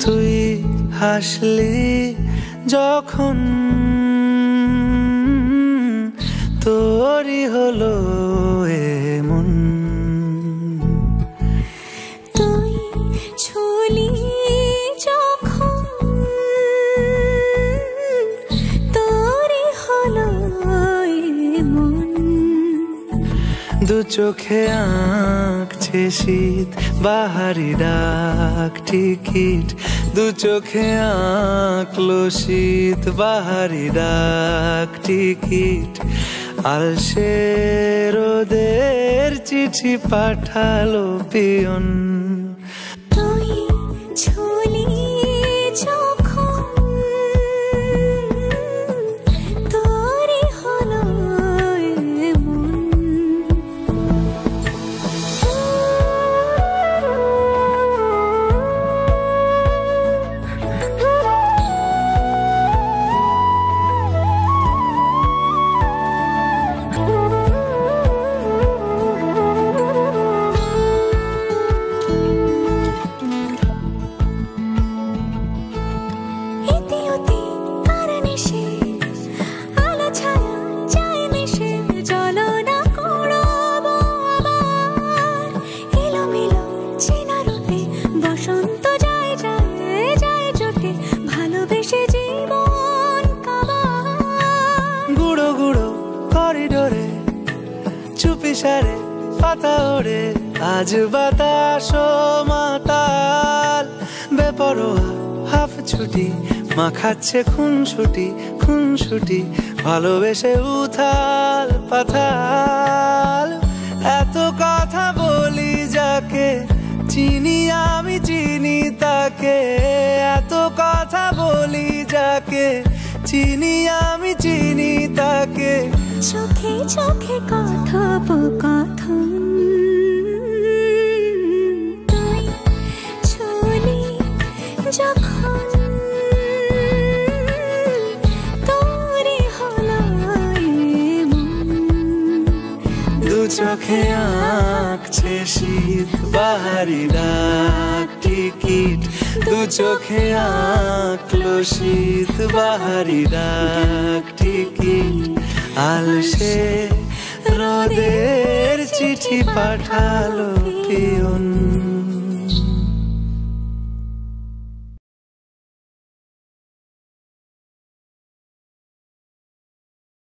তুই হাসলি যখন তোরই হলো এমন, তুই ছুলি যখন তোরই হলো এমন। দু চোখে আঁকছে শীত বাহারি ডাক টিকিট, দু চোখে আঁকলো শীত বাহারি ডাক টিকিট। আলসে রোদের চিঠি পাঠালো পিয়ন, তুই ছুলি যখন তোরই হলো এমন। চুপিসারে পাতা ওড়ে আজ বাতাস মাতাল, বেপরোয়া হাফ ছুটি মাখাচ্ছে খুনসুটি খুনসুটি, ভালোবেসে উথাল পাথাল। এত কথা বলি যাকে চিনি আমি চিনি তাকে, এত কথা বলি যাকে চিনি আমি চিনি তাকে। চোখে চোখে কথোপকথন, তুই ছুলি যখন তোরই হলো এমন। দু চোখে আঁকছে শীত বাহারি ডাক টিকিট, দু চোখে আঁকলো শীত বাহারি ডাক টিকিট। আলসে রোদের চিঠি পাঠালো পিয়ন।